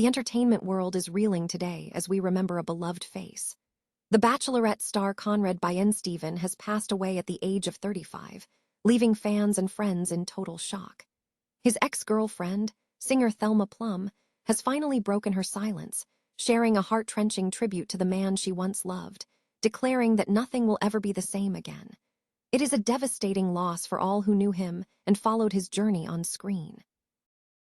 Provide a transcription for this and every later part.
The entertainment world is reeling today as we remember a beloved face. The Bachelorette star Konrad Bien-Stephen has passed away at the age of 35, leaving fans and friends in total shock. His ex-girlfriend, singer Thelma Plum, has finally broken her silence, sharing a heart-wrenching tribute to the man she once loved, declaring that nothing will ever be the same again. It is a devastating loss for all who knew him and followed his journey on screen.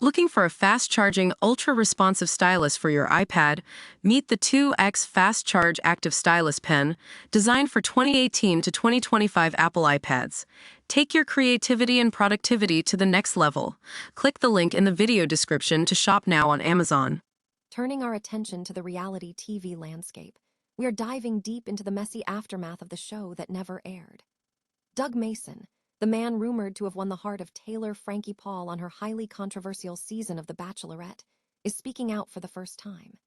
Looking for a fast-charging, ultra-responsive stylus for your iPad? Meet the 2X Fast Charge Active Stylus Pen, designed for 2018 to 2025 Apple iPads. Take your creativity and productivity to the next level. Click the link in the video description to shop now on Amazon. Turning our attention to the reality TV landscape, we are diving deep into the messy aftermath of the show that never aired. Doug Mason, the man rumored to have won the heart of Taylor Frankie Paul on her highly controversial season of The Bachelorette, is speaking out for the first time.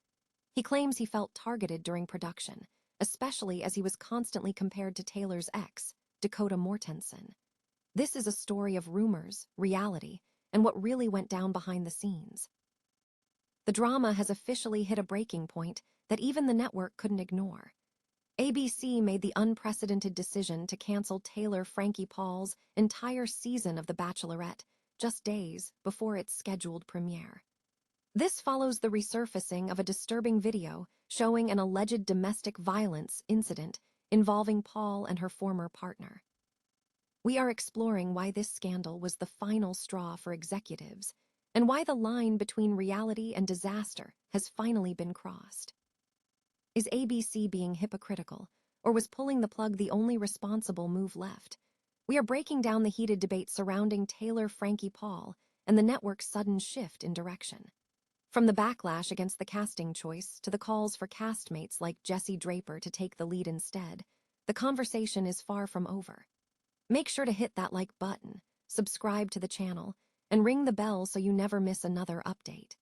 He claims he felt targeted during production, especially as he was constantly compared to Taylor's ex, Dakota Mortensen. This is a story of rumors, reality, and what really went down behind the scenes. The drama has officially hit a breaking point that even the network couldn't ignore. ABC made the unprecedented decision to cancel Taylor Frankie Paul's entire season of The Bachelorette just days before its scheduled premiere. This follows the resurfacing of a disturbing video showing an alleged domestic violence incident involving Paul and her former partner. We are exploring why this scandal was the final straw for executives and why the line between reality and disaster has finally been crossed. Is ABC being hypocritical, or was pulling the plug the only responsible move left? We are breaking down the heated debate surrounding Taylor Frankie Paul and the network's sudden shift in direction. From the backlash against the casting choice to the calls for castmates like Jesse Draper to take the lead instead, the conversation is far from over. Make sure to hit that like button, subscribe to the channel, and ring the bell so you never miss another update.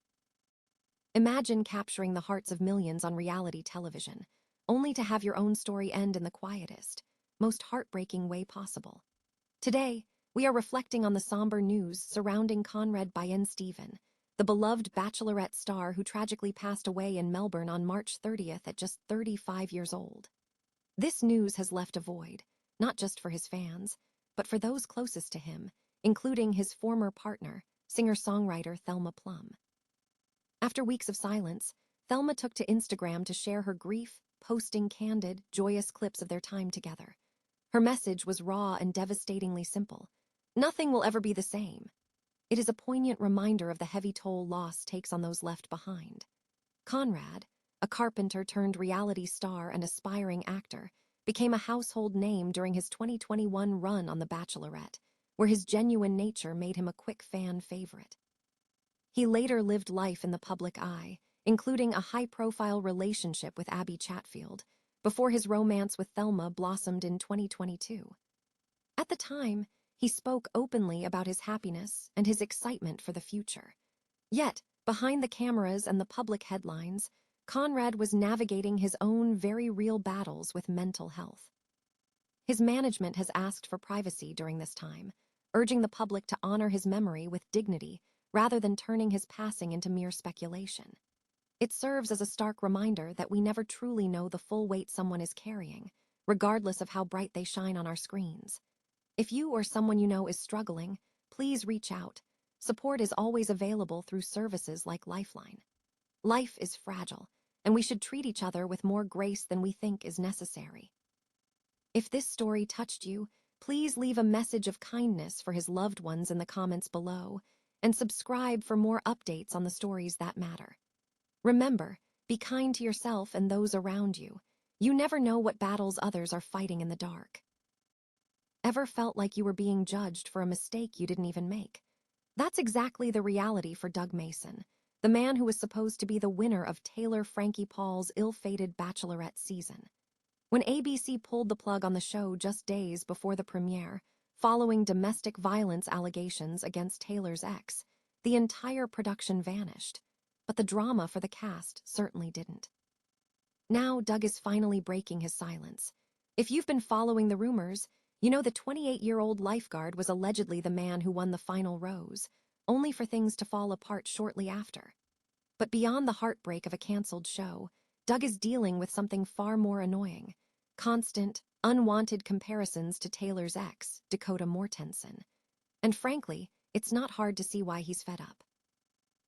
Imagine capturing the hearts of millions on reality television, only to have your own story end in the quietest, most heartbreaking way possible. Today, we are reflecting on the somber news surrounding Konrad Bien-Stephen, the beloved Bachelorette star who tragically passed away in Melbourne on March 30th at just 35 years old. This news has left a void, not just for his fans, but for those closest to him, including his former partner, singer-songwriter Thelma Plum. After weeks of silence, Thelma took to Instagram to share her grief, posting candid, joyous clips of their time together. Her message was raw and devastatingly simple. Nothing will ever be the same. It is a poignant reminder of the heavy toll loss takes on those left behind. Konrad, a carpenter turned reality star and aspiring actor, became a household name during his 2021 run on The Bachelorette, where his genuine nature made him a quick fan favorite. He later lived life in the public eye, including a high-profile relationship with Abby Chatfield, before his romance with Thelma blossomed in 2022. At the time, he spoke openly about his happiness and his excitement for the future. Yet, behind the cameras and the public headlines, Konrad was navigating his own very real battles with mental health. His management has asked for privacy during this time, urging the public to honor his memory with dignity rather than turning his passing into mere speculation. It serves as a stark reminder that we never truly know the full weight someone is carrying, regardless of how bright they shine on our screens. If you or someone you know is struggling, please reach out. Support is always available through services like Lifeline. Life is fragile, and we should treat each other with more grace than we think is necessary. If this story touched you, please leave a message of kindness for his loved ones in the comments below, and subscribe for more updates on the stories that matter. Remember, be kind to yourself and those around you. You never know what battles others are fighting in the dark. Ever felt like you were being judged for a mistake you didn't even make? That's exactly the reality for Doug Mason, the man who was supposed to be the winner of Taylor Frankie Paul's ill-fated Bachelorette season. When ABC pulled the plug on the show just days before the premiere, following domestic violence allegations against Taylor's ex, the entire production vanished, but the drama for the cast certainly didn't. Now Doug is finally breaking his silence. If you've been following the rumors, you know the 28-year-old lifeguard was allegedly the man who won the final rose, only for things to fall apart shortly after. But beyond the heartbreak of a canceled show, Doug is dealing with something far more annoying: constant, unwanted comparisons to Taylor's ex, Dakota Mortensen. And frankly, it's not hard to see why he's fed up.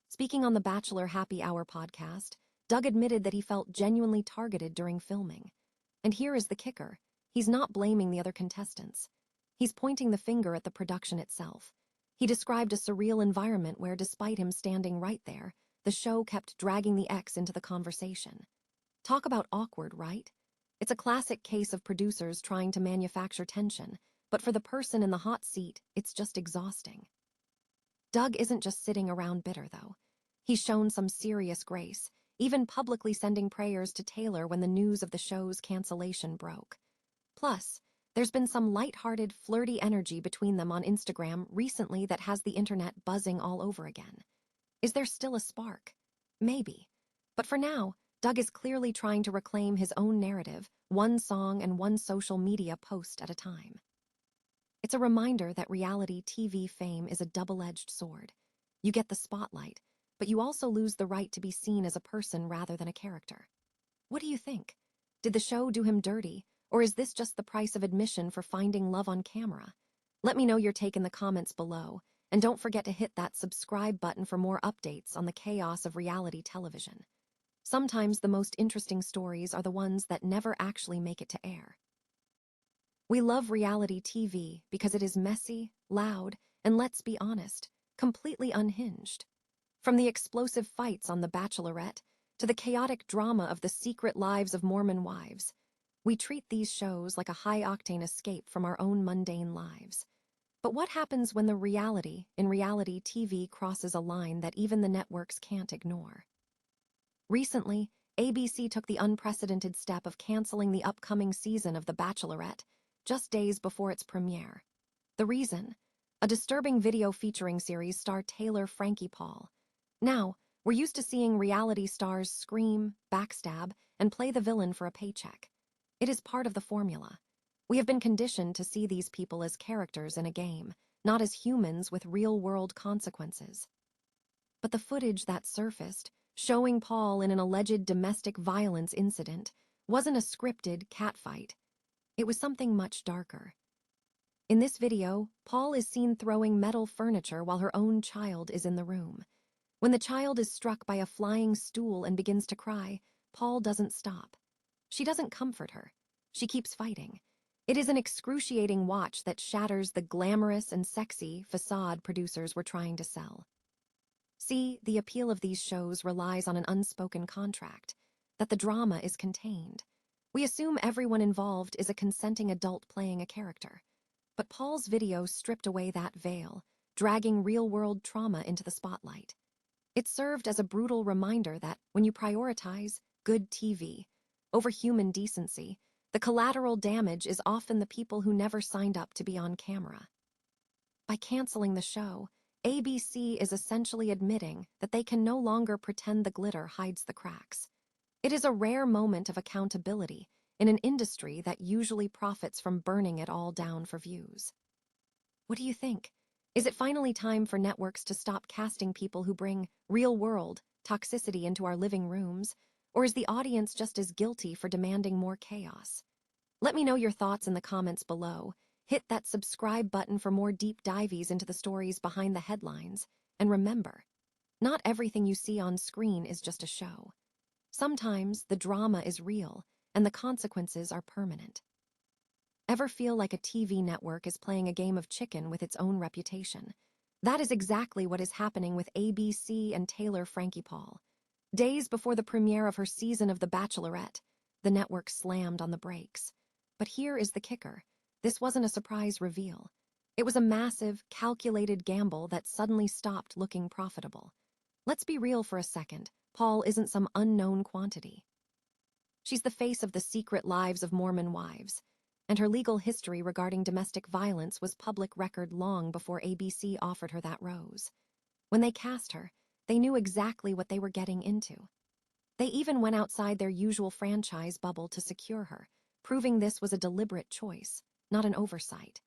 Speaking on the Bachelor Happy Hour podcast, Doug admitted that he felt genuinely targeted during filming. And here is the kicker: he's not blaming the other contestants. He's pointing the finger at the production itself. He described a surreal environment where, despite him standing right there, the show kept dragging the ex into the conversation. Talk about awkward, right? It's a classic case of producers trying to manufacture tension, but for the person in the hot seat, it's just exhausting. Doug isn't just sitting around bitter, though. He's shown some serious grace, even publicly sending prayers to Taylor when the news of the show's cancellation broke. Plus, there's been some light-hearted, flirty energy between them on Instagram recently that has the internet buzzing all over again. Is there still a spark? Maybe. But for now, Doug is clearly trying to reclaim his own narrative, one song and one social media post at a time. It's a reminder that reality TV fame is a double-edged sword. You get the spotlight, but you also lose the right to be seen as a person rather than a character. What do you think? Did the show do him dirty, or is this just the price of admission for finding love on camera? Let me know your take in the comments below, and don't forget to hit that subscribe button for more updates on the chaos of reality television. Sometimes the most interesting stories are the ones that never actually make it to air. We love reality TV because it is messy, loud, and, let's be honest, completely unhinged. From the explosive fights on The Bachelorette to the chaotic drama of The Secret Lives of Mormon Wives, we treat these shows like a high-octane escape from our own mundane lives. But what happens when the reality in reality TV crosses a line that even the networks can't ignore? Recently, ABC took the unprecedented step of canceling the upcoming season of The Bachelorette just days before its premiere. The reason? A disturbing video featuring series star Taylor Frankie Paul. Now, we're used to seeing reality stars scream, backstab, and play the villain for a paycheck. It is part of the formula. We have been conditioned to see these people as characters in a game, not as humans with real-world consequences. But the footage that surfaced, showing Paul in an alleged domestic violence incident, wasn't a scripted catfight. It was something much darker. In this video, Paul is seen throwing metal furniture while her own child is in the room. When the child is struck by a flying stool and begins to cry, Paul doesn't stop. She doesn't comfort her. She keeps fighting. It is an excruciating watch that shatters the glamorous and sexy facade producers were trying to sell. See, the appeal of these shows relies on an unspoken contract, that the drama is contained. We assume everyone involved is a consenting adult playing a character. But Paul's video stripped away that veil, dragging real-world trauma into the spotlight. It served as a brutal reminder that when you prioritize good TV over human decency, the collateral damage is often the people who never signed up to be on camera. By canceling the show, ABC is essentially admitting that they can no longer pretend the glitter hides the cracks. It is a rare moment of accountability in an industry that usually profits from burning it all down for views. What do you think? Is it finally time for networks to stop casting people who bring real-world toxicity into our living rooms, or is the audience just as guilty for demanding more chaos? Let me know your thoughts in the comments below. Hit that subscribe button for more deep dives into the stories behind the headlines, and remember, not everything you see on screen is just a show. Sometimes the drama is real, and the consequences are permanent. Ever feel like a TV network is playing a game of chicken with its own reputation? That is exactly what is happening with ABC and Taylor Frankie Paul. Days before the premiere of her season of The Bachelorette, the network slammed on the brakes. But here is the kicker: this wasn't a surprise reveal. It was a massive, calculated gamble that suddenly stopped looking profitable. Let's be real for a second. Paul isn't some unknown quantity. She's the face of The Secret Lives of Mormon Wives, and her legal history regarding domestic violence was public record long before ABC offered her that rose. When they cast her, they knew exactly what they were getting into. They even went outside their usual franchise bubble to secure her, proving this was a deliberate choice, not an oversight.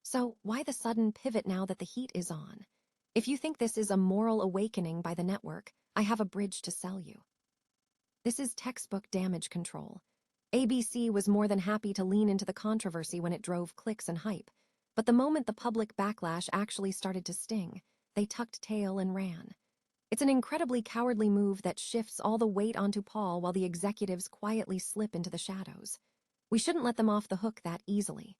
So why the sudden pivot now that the heat is on? If you think this is a moral awakening by the network, I have a bridge to sell you. This is textbook damage control. ABC was more than happy to lean into the controversy when it drove clicks and hype, but the moment the public backlash actually started to sting, they tucked tail and ran. It's an incredibly cowardly move that shifts all the weight onto Paul while the executives quietly slip into the shadows. We shouldn't let them off the hook that easily.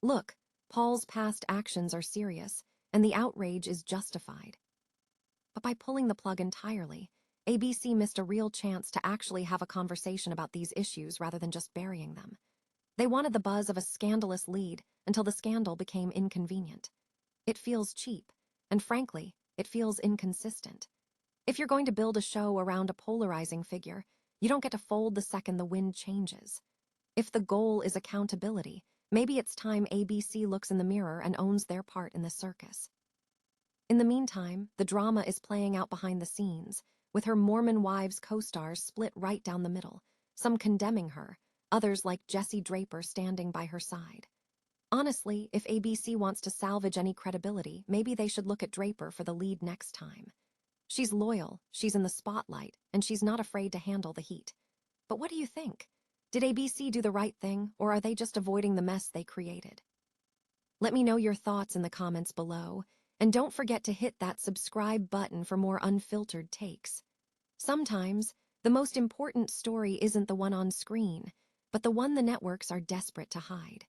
Look, Paul's past actions are serious, and the outrage is justified. But by pulling the plug entirely, ABC missed a real chance to actually have a conversation about these issues rather than just burying them. They wanted the buzz of a scandalous lead until the scandal became inconvenient. It feels cheap, and frankly, it feels inconsistent. If you're going to build a show around a polarizing figure, you don't get to fold the second the wind changes. If the goal is accountability, maybe it's time ABC looks in the mirror and owns their part in the circus. In the meantime, the drama is playing out behind the scenes, with her Mormon Wives co-stars split right down the middle, some condemning her, others like Jessie Draper standing by her side. Honestly, if ABC wants to salvage any credibility, maybe they should look at Draper for the lead next time. She's loyal, she's in the spotlight, and she's not afraid to handle the heat. But what do you think? Did ABC do the right thing, or are they just avoiding the mess they created? Let me know your thoughts in the comments below, and don't forget to hit that subscribe button for more unfiltered takes. Sometimes, the most important story isn't the one on screen, but the one the networks are desperate to hide.